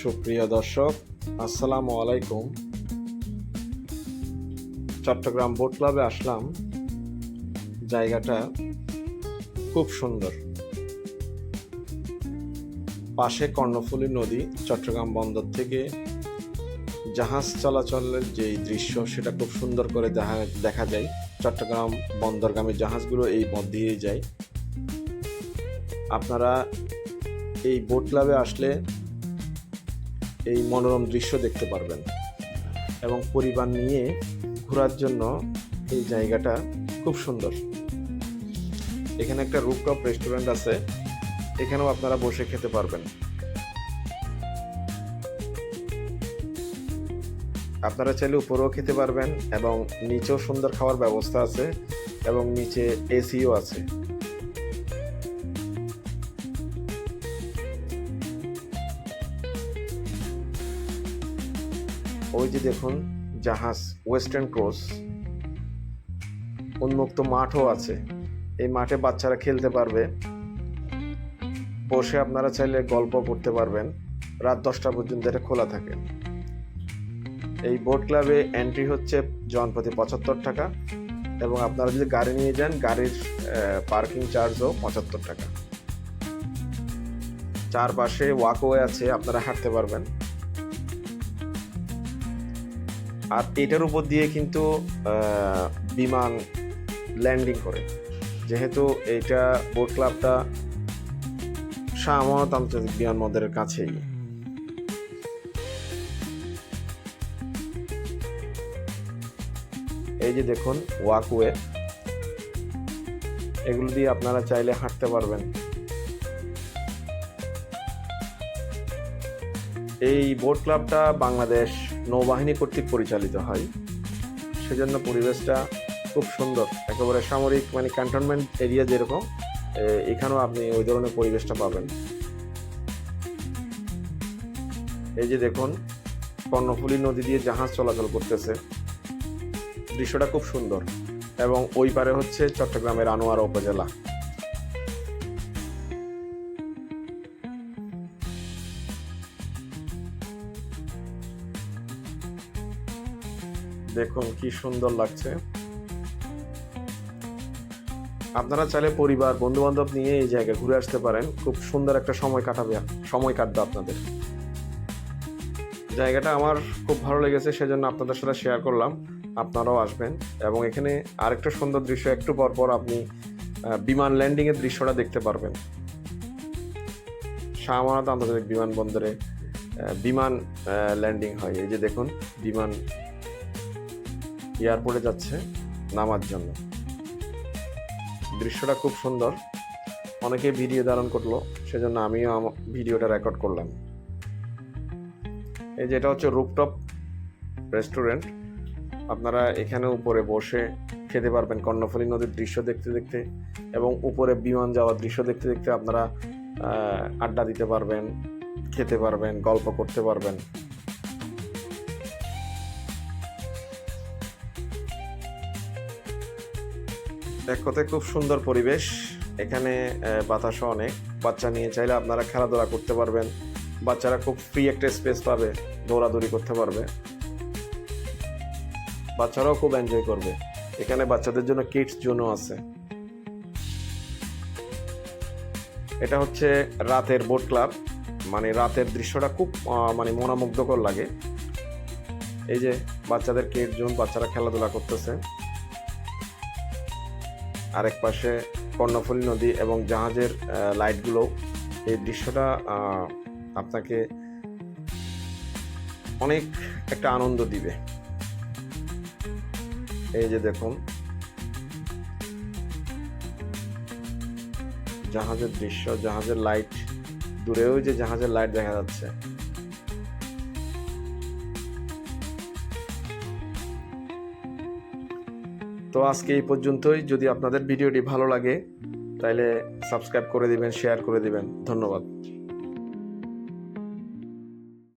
সুপ্রিয় দর্শক, আসসালামু আলাইকুম। চট্টগ্রাম বোট ক্লাবে আসলাম। জায়গাটা খুব সুন্দর। পাশে কর্ণফুলী নদী। চট্টগ্রাম বন্দর থেকে জাহাজ চলাচলের যে দৃশ্য সেটা খুব সুন্দর করে দেখা যায়। চট্টগ্রাম বন্দরগামী জাহাজগুলো এই পথ দিয়েই যায়। আপনারা এই বোট ক্লাবে আসলে এই মনোরম দৃশ্য দেখতে পারবেন এবং পরিবার নিয়ে ঘোরার জন্য এই জায়গাটা খুব সুন্দর। এখানে একটা রুফটপ রেস্টুরেন্ট আছে, এখানেও আপনারা বসে খেতে পারবেন। আপনারা চাইলে উপরেও খেতে পারবেন এবং নিচেও সুন্দর খাওয়ার ব্যবস্থা আছে এবং নিচে এসিও আছে। ওই যে দেখুন জাহাজ ওয়েস্টার্ন ক্রস। উন্মুক্ত মাঠও আছে, এই মাঠে বাচ্চারা খেলতে পারবে। বসে আপনারা চাইলে গল্প করতে পারবেন। রাত 10টা পর্যন্ত এটা খোলা থাকে। এই বোট ক্লাবে এন্ট্রি হচ্ছে জনপ্রতি 75 টাকা এবং আপনারা যদি গাড়ি নিয়ে যান গাড়ির পার্কিং চার্জও 75 টাকা। চারপাশে ওয়াকওয়ে আছে, আপনারা হাঁটতে পারবেন। আর এটার উপর দিয়ে কিন্তু বিমান ল্যান্ডিং করে, যেহেতু এইটা বোট ক্লাবটা শাহ আমানত আন্তর্জাতিক বিমানবন্দরের কাছেই। এই যে দেখুন ওয়াকওয়ে, এগুলো দিয়ে আপনারা চাইলে হাঁটতে পারবেন। এই বোট ক্লাবটা বাংলাদেশ নৌবাহিনী কর্তৃক পরিচালিত হয়, সেজন্য পরিবেশটা খুব সুন্দর। একেবারে সামরিক ক্যান্টনমেন্ট এরিয়া যেরকম, এখানেও আপনি ওই ধরনের পরিবেশটা পাবেন। এই যে দেখুন কর্ণফুলী নদী দিয়ে জাহাজ চলাচল করতেছে, দৃশ্যটা খুব সুন্দর। এবং ওই পারে হচ্ছে চট্টগ্রামের আনোয়ারা উপজেলা। দেখুন কি সুন্দর লাগছে। আপনারা চাইলে পরিবার বন্ধু বান্ধব নিয়ে এই জায়গায় ঘুরে আসতে পারেন। খুব সুন্দর একটা সময় কাটবে আপনাদের। জায়গাটা আমার খুব ভালো লেগেছে, সেজন্য আপনাদের সাথে শেয়ার করলাম। আপনারাও আসবেন। এবং এখানে আরেকটা সুন্দর দৃশ্য, একটু পর আপনি বিমান ল্যান্ডিং এর দৃশ্যটা দেখতে পারবেন। শাহ আমানত আন্তর্জাতিক বিমানবন্দরে বিমান ল্যান্ডিং হয়। এই যে দেখুন বিমান এয়ারপোর্টে যাচ্ছে নামার জন্য। দৃশ্যটা খুব সুন্দর। অনেকে ভিডিও ধারণ করলো, সেজন্য আমিও ভিডিওটা রেকর্ড করলাম। এই যে এটা হচ্ছে রুফটপ রেস্টুরেন্ট। আপনারা এখানে উপরে বসে খেতে পারবেন কর্ণফুলী নদীর দৃশ্য দেখতে দেখতে, এবং উপরে বিমান যাওয়ার দৃশ্য দেখতে দেখতে আপনারা আড্ডা দিতে পারবেন, খেতে পারবেন, গল্প করতে পারবেন। এক কথায় খুব সুন্দর পরিবেশ। এখানে বাতাসও অনেক। বাচ্চা নিয়ে চাইলে আপনারা খেলাধুলা করতে পারবেন। বাচ্চারা খুব ফ্রি একটা স্পেস পাবে, দৌড়াদৌড়ি করতে পারবে। বাচ্চারাও খুব এনজয় করবে। এখানে বাচ্চাদের জন্য কিডস জোনও আছে। এটা হচ্ছে রাতের বোট ক্লাব, রাতের দৃশ্যটা খুব মনোমুগ্ধকর লাগে। এই যে বাচ্চাদের কিডস জোন, বাচ্চারা খেলাধুলা করতেছে। আরেক পাশে কর্ণফুলী নদী এবং জাহাজের লাইটগুলো। এই দৃশ্যটা আপনাকে অনেক একটা আনন্দ দিবে। এই যে দেখুন জাহাজের দৃশ্য, জাহাজের লাইট, দূরেও যে জাহাজের লাইট দেখা যাচ্ছে। তো আজকে এই পর্যন্তই। যদি আপনাদের ভিডিওটি ভালো লাগে তাহলে সাবস্ক্রাইব করে দিবেন, শেয়ার করে দিবেন। ধন্যবাদ।